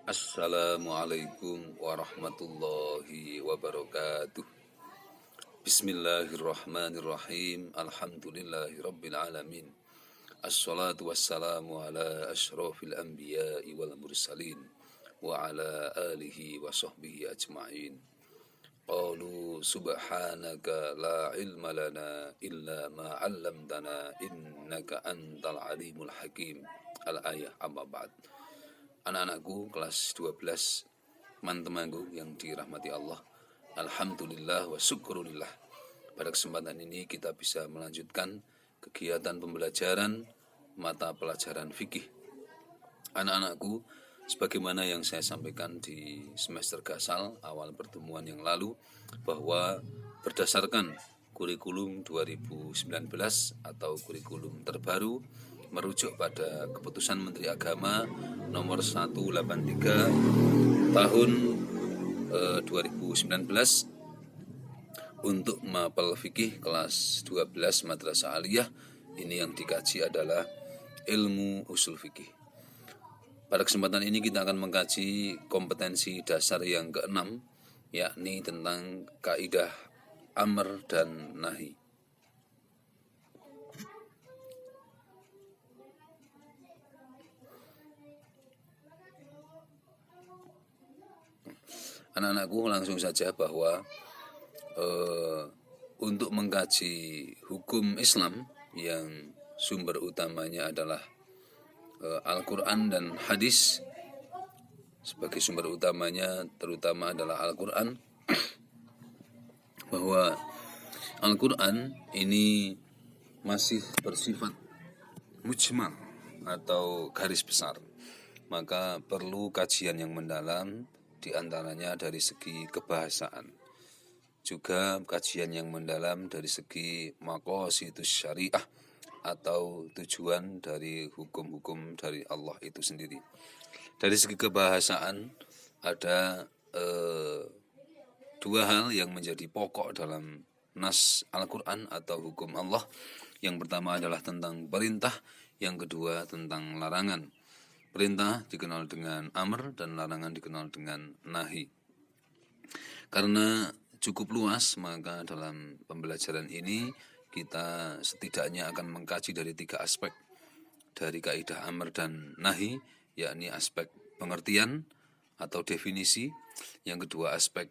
Assalamualaikum warahmatullahi wabarakatuh. Bismillahirrahmanirrahim. Alhamdulillahirabbil alamin. Assalatu wassalamu ala asyrafil anbiya'i wal mursalin wa ala alihi wa sahbihi ajma'in. Qalu subhanaka la ilma lana illa ma 'allamtana innaka antal alimul hakim. Al-ayah amma ba'd. Anak-anakku kelas 12, teman-temanku yang dirahmati Allah, alhamdulillah wa syukurillah. Pada kesempatan ini kita bisa melanjutkan kegiatan pembelajaran mata pelajaran fikih. Anak-anakku, sebagaimana yang saya sampaikan di semester Gasal awal pertemuan yang lalu, bahwa berdasarkan kurikulum 2019 atau kurikulum terbaru merujuk pada keputusan Menteri Agama nomor 183 tahun 2019 untuk mapel fikih kelas 12 madrasah aliyah. Ini yang dikaji adalah ilmu usul fikih. Pada kesempatan ini kita akan mengkaji kompetensi dasar yang ke-6, yakni tentang kaidah amr dan nahi. Anak-anakku, langsung saja bahwa untuk mengkaji hukum Islam yang sumber utamanya adalah Al-Quran dan hadis, sebagai sumber utamanya terutama adalah Al-Quran, bahwa Al-Quran ini masih bersifat mujmal atau garis besar, maka perlu kajian yang mendalam, diantaranya dari segi kebahasaan, juga kajian yang mendalam dari segi maqasidus syariah atau tujuan dari hukum-hukum dari Allah itu sendiri. Dari segi kebahasaan ada dua hal yang menjadi pokok dalam nas Al-Quran atau hukum Allah. Yang pertama adalah tentang perintah, yang kedua tentang larangan. Perintah dikenal dengan amr dan larangan dikenal dengan nahi. Karena cukup luas, maka dalam pembelajaran ini kita setidaknya akan mengkaji dari 3 aspek dari kaidah amr dan nahi, yakni aspek pengertian atau definisi, yang kedua aspek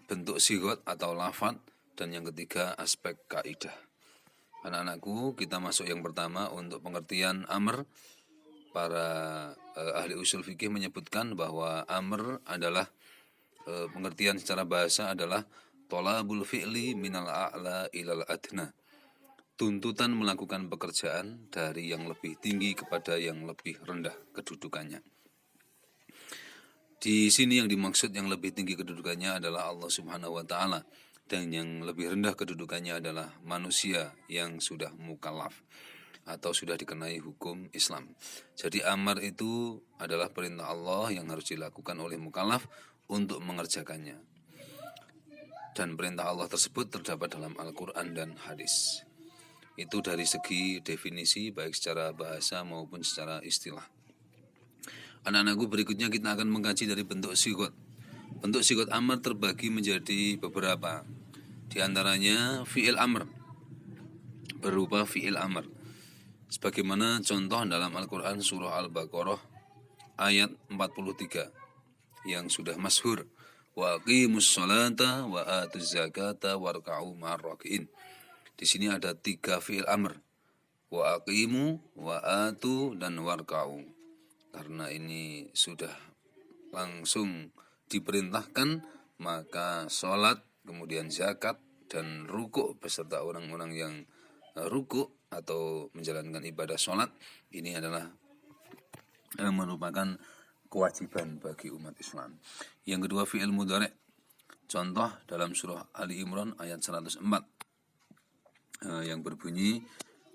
bentuk sigot atau lafaz, dan yang ketiga aspek kaidah. Anak-anakku, kita masuk yang pertama untuk pengertian amr. Para ahli usul fikih menyebutkan bahwa amr adalah pengertian secara bahasa adalah tolabul fi'li minal a'la ilal adna, tuntutan melakukan pekerjaan dari yang lebih tinggi kepada yang lebih rendah kedudukannya. Di sini yang dimaksud yang lebih tinggi kedudukannya adalah Allah Subhanahu wa taala, dan yang lebih rendah kedudukannya adalah manusia yang sudah mukallaf atau sudah dikenai hukum Islam. Jadi amar itu adalah perintah Allah yang harus dilakukan oleh mukallaf untuk mengerjakannya. Dan perintah Allah tersebut terdapat dalam Al-Quran dan hadis. Itu dari segi definisi baik secara bahasa maupun secara istilah. Anak-anakku, berikutnya kita akan mengkaji dari bentuk sigot. Bentuk sigot amar terbagi menjadi beberapa. Di antaranya fi'il amr berupa fi'il amr, sebagaimana contoh dalam Al-Quran surah Al-Baqarah ayat 43 yang sudah masyhur, wa aqimus sholata wa atuz zakata warka'u ma'ar raki'in. Di sini ada 3 fi'il amr, wa aqimu, wa atu, dan warka'u. Karena ini sudah langsung diperintahkan, maka sholat, kemudian zakat, dan rukuk beserta orang-orang yang rukuk atau menjalankan ibadah sholat, ini adalah merupakan kewajiban bagi umat Islam. Yang kedua fi'il mudhari', contoh dalam surah Ali Imran ayat 104 yang berbunyi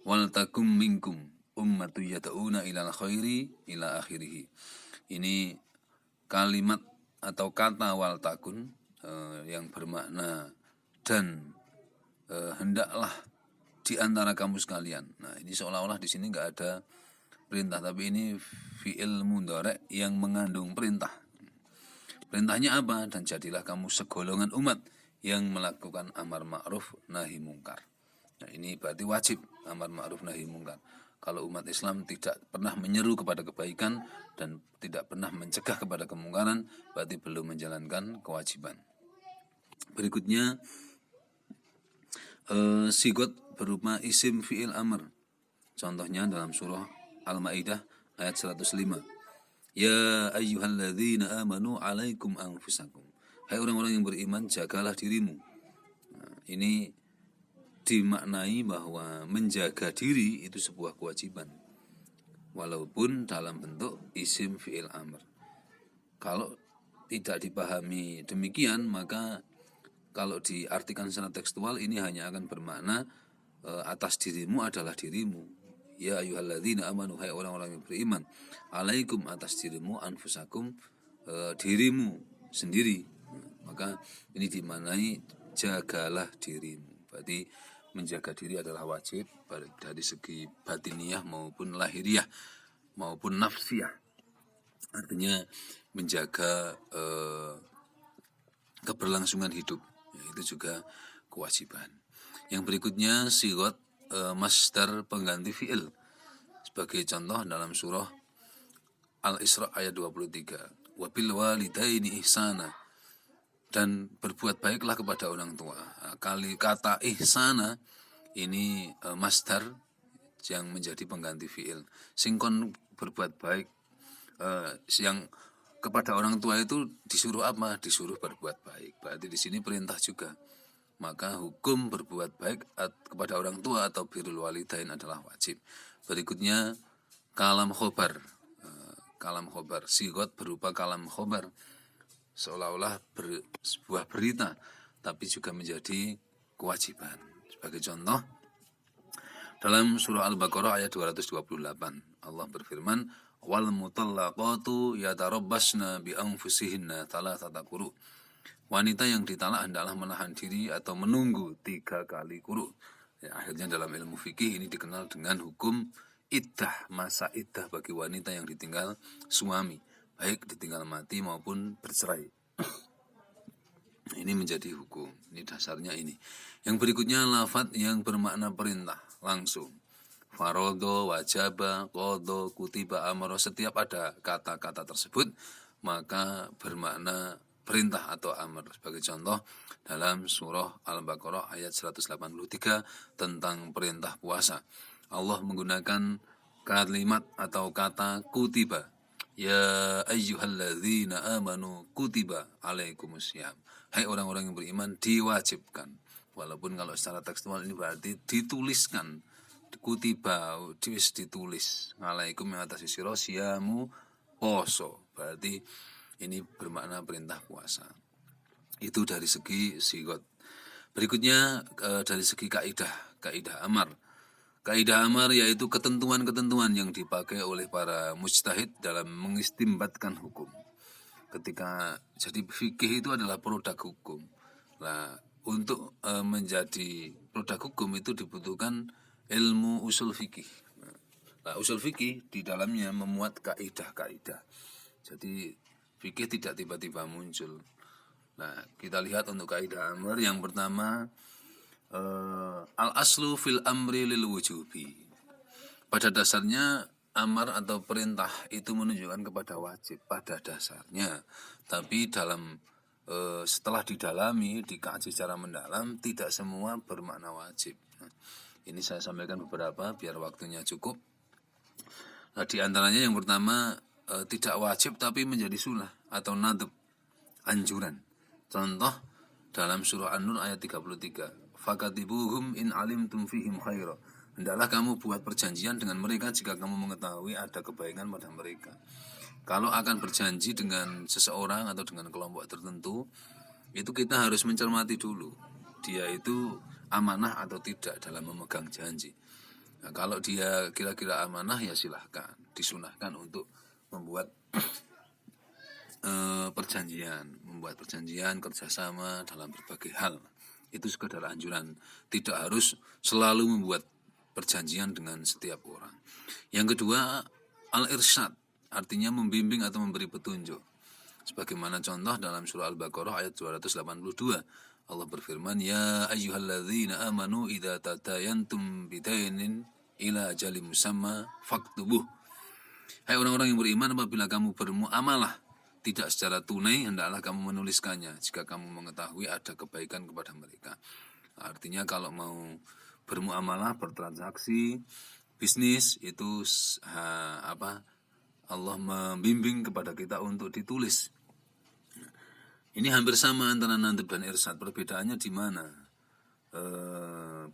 wal takum minkum ummatu yad'una ilal khairi ila akhirih. Ini kalimat atau kata wal takun yang bermakna dan hendaklah di antara kamu sekalian. Nah, ini seolah-olah di sini enggak ada perintah, tapi ini fi'il mudhari' yang mengandung perintah. Perintahnya apa? Dan jadilah kamu segolongan umat yang melakukan amar ma'ruf nahi mungkar. Nah, ini berarti wajib amar ma'ruf nahi mungkar. Kalau umat Islam tidak pernah menyeru kepada kebaikan dan tidak pernah mencegah kepada kemungkaran, berarti belum menjalankan kewajiban. Berikutnya sigot berupa isim fi'il amr. Contohnya dalam surah Al-Maidah ayat 105. Ya ayyuhalladzina amanu alaikum anfusakum. Hai orang-orang yang beriman, jagalah dirimu. Nah, ini dimaknai bahwa menjaga diri itu sebuah kewajiban, walaupun dalam bentuk isim fi'il amr. Kalau tidak dipahami demikian, maka kalau diartikan secara tekstual ini hanya akan bermakna atas dirimu adalah dirimu. Ya ayyuhalladzina amanu, hai orang-orang yang beriman, alaikum atas dirimu, anfusakum dirimu sendiri. Maka ini dimaknai jagalah dirimu. Berarti menjaga diri adalah wajib dari segi batiniah maupun lahiriah maupun nafsiyah. Artinya menjaga keberlangsungan hidup, itu juga kewajiban. Yang berikutnya sigot masdar pengganti fi'il. Sebagai contoh dalam surah Al-Isra ayat 23. Wabil walidaini ihsana, dan berbuat baiklah kepada orang tua. Kata ihsana ini masdar yang menjadi pengganti fi'il. Singkon berbuat baik, yang kepada orang tua itu disuruh apa? Disuruh berbuat baik. Berarti di sini perintah juga. Maka hukum berbuat baik kepada orang tua atau birrul walidain adalah wajib. Berikutnya kalam khobar. Kalam khobar, sigot berupa kalam khobar, seolah-olah sebuah berita, tapi juga menjadi kewajiban. Sebagai contoh, dalam surah Al-Baqarah ayat 228, Allah berfirman, wal mutallaqatu yatarabbasna bi anfusihinna thalathata quru. Wanita yang ditalak hendaklah menahan diri atau menunggu 3 kali quru. Ya, akhirnya dalam ilmu fikih ini dikenal dengan hukum iddah, masa iddah bagi wanita yang ditinggal suami, baik ditinggal mati maupun bercerai. Ini menjadi hukum. Ini dasarnya ini. Yang berikutnya lafadz yang bermakna perintah langsung. Farodo, wajaba, qodo, kutiba, amaro. Setiap ada kata-kata tersebut maka bermakna perintah atau amr. Sebagai contoh dalam surah Al-Baqarah ayat 183 tentang perintah puasa. Allah menggunakan kalimat atau kata kutiba. Ya ayyuhalladzina amanu kutiba alaikumusiyam. Hai orang-orang yang beriman, diwajibkan. Walaupun kalau secara tekstual ini berarti dituliskan. Kutiba, ditulis. Alaikum yang atas sira siyamu poso. Berarti ini bermakna perintah puasa. Itu dari segi sigot. Berikutnya dari segi kaidah amar. Kaidah amar yaitu ketentuan-ketentuan yang dipakai oleh para mujtahid dalam mengistimbatkan hukum. Ketika jadi fikih itu adalah produk hukum. Nah, untuk menjadi produk hukum itu dibutuhkan ilmu usul fikih. Nah, usul fikih di dalamnya memuat kaidah-kaidah. Jadi fikih tidak tiba-tiba muncul. Nah, kita lihat untuk kaidah amar yang pertama, al-aslu fil amri lil wujubi. Pada dasarnya amar atau perintah itu menunjukkan kepada wajib pada dasarnya. Tapi dalam setelah didalami, dikaji secara mendalam, tidak semua bermakna wajib. Nah, ini saya sampaikan beberapa biar waktunya cukup. Nah, di antaranya yang pertama tidak wajib tapi menjadi sunnah atau nadab, anjuran. Contoh dalam surah An-Nur ayat 33. Fakatibuhum in alimtum fihim khaira. Hendaklah kamu buat perjanjian dengan mereka jika kamu mengetahui ada kebaikan pada mereka. Kalau akan berjanji dengan seseorang atau dengan kelompok tertentu, itu kita harus mencermati dulu dia itu amanah atau tidak dalam memegang janji. Nah, kalau dia kira-kira amanah ya silahkan, disunahkan untuk membuat membuat perjanjian kerjasama dalam berbagai hal. Itu sekedar anjuran, tidak harus selalu membuat perjanjian dengan setiap orang. Yang kedua, al-irsyad, artinya membimbing atau memberi petunjuk. Sebagaimana contoh dalam surah Al-Baqarah ayat 282. Allah berfirman, "Ya ayyuhalladzina amanu idza tadayantum bidainin ila ajalin musamma faktubuh." Hai orang-orang yang beriman, apabila kamu bermuamalah tidak secara tunai, hendaklah kamu menuliskannya jika kamu mengetahui ada kebaikan kepada mereka. Artinya kalau mau bermuamalah, bertransaksi, bisnis itu Allah membimbing kepada kita untuk ditulis. Ini hampir sama antara nadab dan irsyad. Perbedaannya di mana?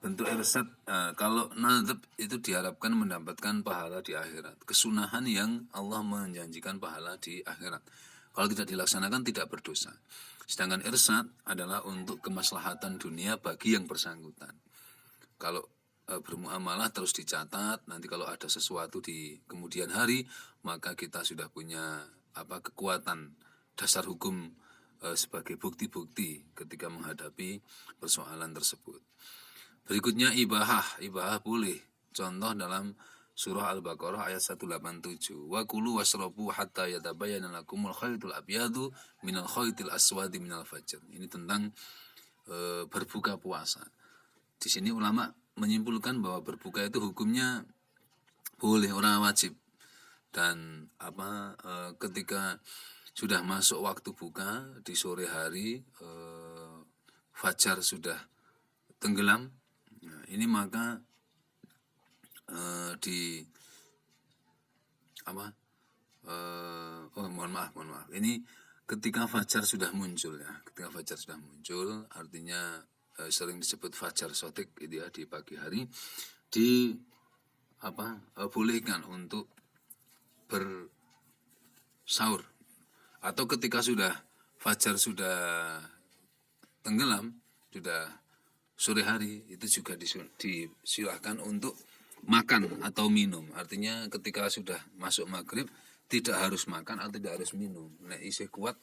Bentuk irsyad, kalau nadab itu diharapkan mendapatkan pahala di akhirat. Kesunahan yang Allah menjanjikan pahala di akhirat. Kalau tidak dilaksanakan tidak berdosa. Sedangkan irsyad adalah untuk kemaslahatan dunia bagi yang bersangkutan. Kalau bermuamalah terus dicatat, nanti kalau ada sesuatu di kemudian hari, maka kita sudah punya kekuatan dasar hukum sebagai bukti-bukti ketika menghadapi persoalan tersebut. Berikutnya ibahah boleh. Contoh dalam surah Al-Baqarah ayat 187. Wa kulu wasrabu hatta yatabayyana lakumul khaytul abyadu minal khaytil aswadi minal fajr. Ini tentang berbuka puasa. Di sini ulama menyimpulkan bahwa berbuka itu hukumnya boleh, orang wajib. Dan ketika sudah masuk waktu buka di sore hari, fajar sudah tenggelam, ini maka mohon maaf. Ini ketika fajar sudah muncul ya. Ketika fajar sudah muncul, artinya sering disebut fajar sotik itu ya, di pagi hari, bolehkan untuk bersaur. Atau ketika fajar sudah tenggelam, sudah sore hari, itu juga disilahkan untuk makan atau minum. Artinya ketika sudah masuk maghrib tidak harus makan atau tidak harus minum. Nek isih kuat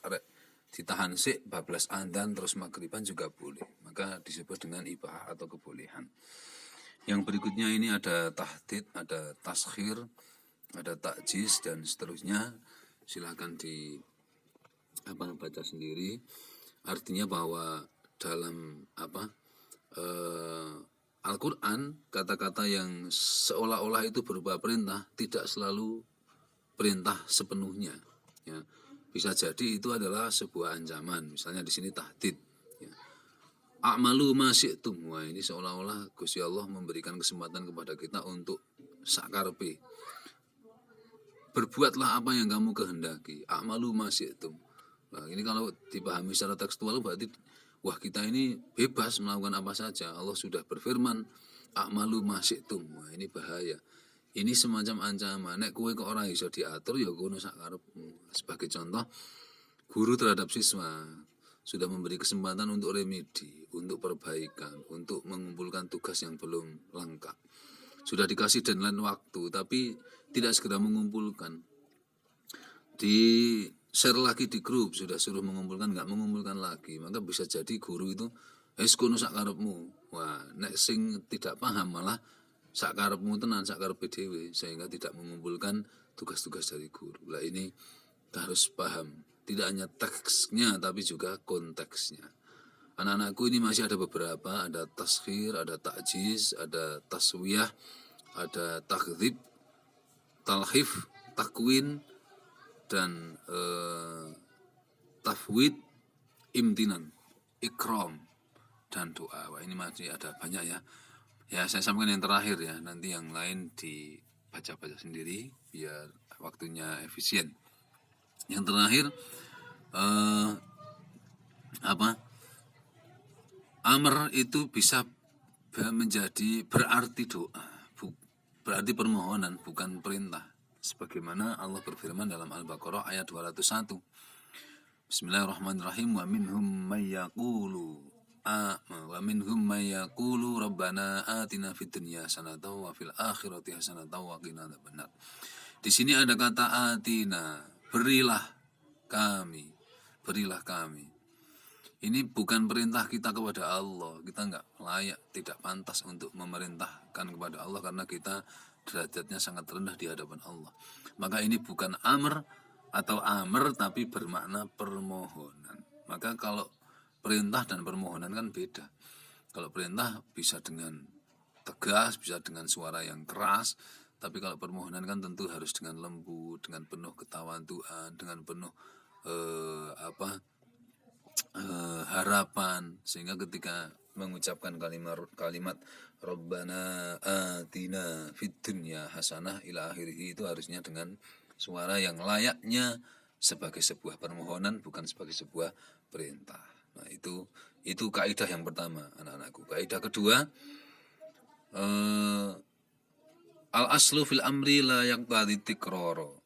ditahan sik bablas andan terus maghriban juga boleh. Maka disebut dengan ibahah atau kebolehan. Yang berikutnya ini ada tahdid, ada taskhir, ada takjiz dan seterusnya. Silakan baca sendiri. Artinya bahwa dalam Al-Quran, kata-kata yang seolah-olah itu berupa perintah tidak selalu perintah sepenuhnya ya. Bisa jadi itu adalah sebuah ancaman. Misalnya di sini tahdid ya. A'malu ma syi'tum. Wah, ini seolah-olah Gusti Allah memberikan kesempatan kepada kita untuk sakarpe. Berbuatlah apa yang kamu kehendaki. A'malu ma syi'tum. Nah, ini kalau dipahami secara tekstual berarti wah, kita ini bebas melakukan apa saja. Allah sudah berfirman, a'malu ma syi'tum. Wah, ini bahaya. Ini semacam ancaman. Nek kowe kok ora iso diatur ya kono sak karepmu. Sebagai contoh, guru terhadap siswa sudah memberi kesempatan untuk remedi, untuk perbaikan, untuk mengumpulkan tugas yang belum lengkap. Sudah dikasih deadline waktu, tapi tidak segera mengumpulkan. Share lagi di grup, sudah suruh mengumpulkan, nggak mengumpulkan lagi. Maka bisa jadi guru itu kono sak karepmu. Wah, nek sing tidak paham malah sak karepmu tenan, sak karepe dhewe, sehingga tidak mengumpulkan tugas-tugas dari guru. Lah ini kita harus paham, tidak hanya teksnya tapi juga konteksnya. Anak-anakku ini masih ada beberapa, ada taskhir, ada ta'jiz, ada taswiyah, ada takdzib, talhif, takwin, dan tafwid, imtinan, ikram, dan doa. Wah, ini masih ada banyak ya. Ya, saya sampaikan yang terakhir ya. Nanti yang lain dibaca-baca sendiri biar waktunya efisien. Yang terakhir amr itu bisa menjadi berarti doa, berarti permohonan, bukan perintah. Sebagaimana Allah berfirman dalam Al-Baqarah ayat 201. Bismillahirrahmanirrahim. Wa minhum may yaqulu rabbana atina fid dunya hasanatan wa fil akhirati hasanatan wa qina adzabannar. Di sini ada kata atina, berilah kami. Ini bukan perintah kita kepada Allah. Kita enggak layak, tidak pantas untuk memerintahkan kepada Allah karena kita derajatnya sangat rendah di hadapan Allah. Maka ini bukan amr, atau amr tapi bermakna permohonan. Maka kalau perintah dan permohonan kan beda. Kalau perintah bisa dengan tegas, bisa dengan suara yang keras, tapi kalau permohonan kan tentu harus dengan lembut, dengan penuh ketawaduan, dengan penuh harapan, sehingga ketika mengucapkan kalimat Rabbana atina fid dunya hasanah ila akhirih itu harusnya dengan suara yang layaknya sebagai sebuah permohonan, bukan sebagai sebuah perintah. Nah, itu kaidah yang pertama, anak-anakku. Kaidah kedua, al aslu fil amri la yaqtadi tikroro.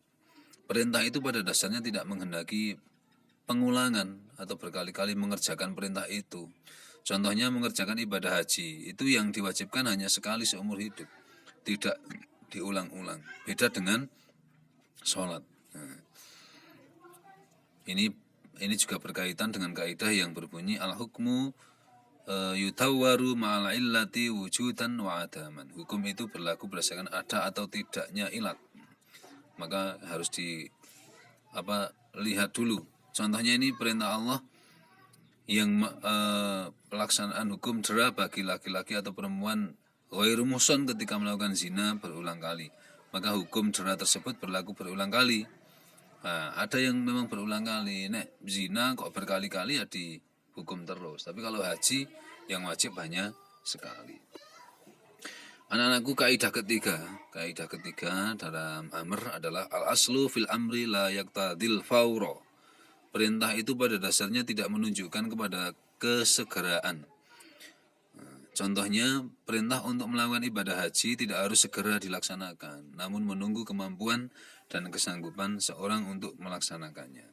Perintah itu pada dasarnya tidak menghendaki pengulangan atau berkali-kali mengerjakan perintah itu. Contohnya mengerjakan ibadah haji, itu yang diwajibkan hanya sekali seumur hidup, tidak diulang-ulang. Beda dengan sholat. Nah, ini juga berkaitan dengan kaidah yang berbunyi al-hukmu yutawwaru ma'al illati wujudan wa adaman. Hukum itu berlaku berdasarkan ada atau tidaknya ilat. Maka harus lihat dulu. Contohnya ini perintah Allah yang pelaksanaan hukum jera bagi laki-laki atau perempuan ghairu muhsan ketika melakukan zina berulang kali. Maka hukum jera tersebut berlaku berulang kali. Nah, ada yang memang berulang kali. Nek zina kok berkali-kali ya dihukum terus. Tapi kalau haji yang wajib hanya sekali. Anak-anakku, kaidah ketiga dalam amr adalah al-aslu fil amri la yaqtadil fawra. Perintah itu pada dasarnya tidak menunjukkan kepada kesegeraan. Contohnya, perintah untuk melakukan ibadah haji tidak harus segera dilaksanakan, namun menunggu kemampuan dan kesanggupan seorang untuk melaksanakannya.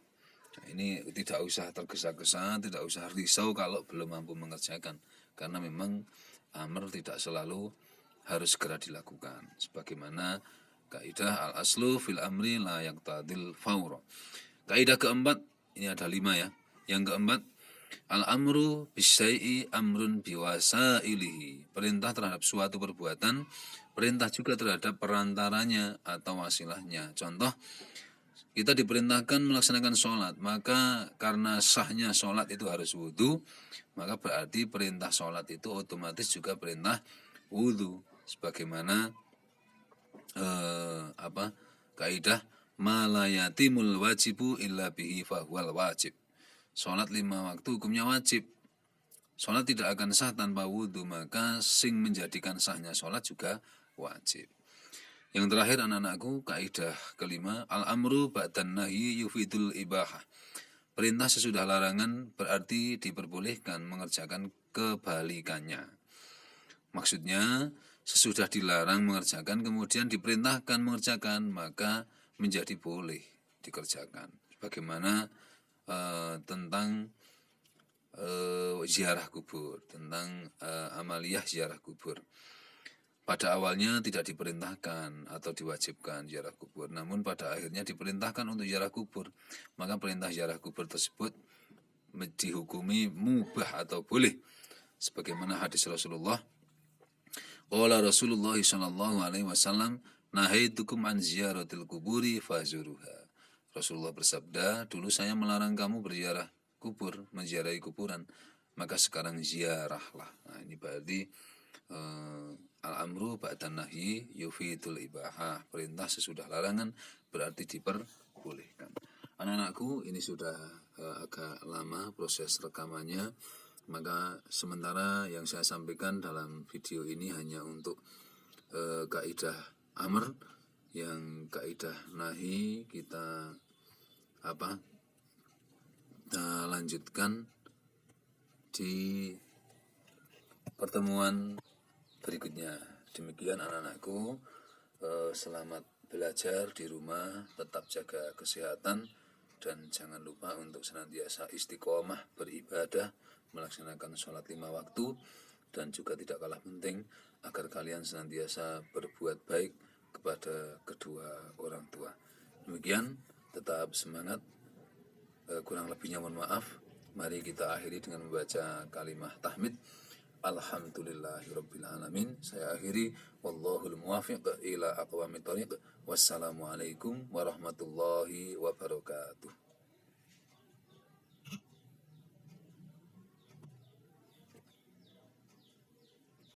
Nah, ini tidak usah tergesa-gesa, tidak usah risau kalau belum mampu mengerjakan, karena memang amr tidak selalu harus segera dilakukan. Sebagaimana kaidah al-aslu fil amri la yaqtadil fawra. Kaidah keempat, ini ada 5 ya. Yang keempat, al-amru bisyai'i amrun biwasailihi. Perintah terhadap suatu perbuatan, perintah juga terhadap perantaranya atau wasilahnya. Contoh, kita diperintahkan melaksanakan sholat, maka karena sahnya sholat itu harus wudhu, maka berarti perintah sholat itu otomatis juga perintah wudhu. Sebagaimana kaidah malayatimul wajibu illa bihi fahuwal wajib. Sholat 5 waktu hukumnya wajib. Sholat tidak akan sah tanpa wudhu, maka sing menjadikan sahnya sholat juga wajib. Yang terakhir anak-anakku, kaidah kelima, al-amru ba'dan nahyi yufidul ibahah. Perintah sesudah larangan berarti diperbolehkan mengerjakan kebalikannya. Maksudnya, sesudah dilarang mengerjakan kemudian diperintahkan mengerjakan, maka menjadi boleh dikerjakan. Bagaimana tentang ziarah kubur, tentang amaliyah ziarah kubur. Pada awalnya tidak diperintahkan atau diwajibkan ziarah kubur, namun pada akhirnya diperintahkan untuk ziarah kubur. Maka perintah ziarah kubur tersebut dihukumi mubah atau boleh. Sebagaimana hadis Rasulullah, qala Rasulullah sallallahu alaihi wasallam, nahaitukum an ziyaratil kuburi fazuruha. Rasulullah bersabda, dulu saya melarang kamu berziarah kubur, menziarahi kuburan, maka sekarang ziarahlah. Nah, ini berarti al-amru ba'dan nahyi yufidul ibahah. Perintah sesudah larangan berarti diperbolehkan. Anak-anakku, ini sudah agak lama proses rekamannya, maka sementara yang saya sampaikan dalam video ini hanya untuk kaidah amr. Yang kaidah nahi kita lanjutkan di pertemuan berikutnya. Demikian anak-anakku, selamat belajar di rumah, tetap jaga kesehatan, dan jangan lupa untuk senantiasa istiqomah beribadah, melaksanakan sholat 5 waktu, dan juga tidak kalah penting agar kalian senantiasa berbuat baik kepada kedua orang tua. Demikian, tetap semangat. Kurang lebihnya mohon maaf. Mari kita akhiri dengan membaca kalimat tahmid. Alhamdulillahirabbil alamin. Saya akhiri, wallahul muwaffiq ila aqwamit thoriq. Wassalamualaikum warahmatullahi wabarakatuh.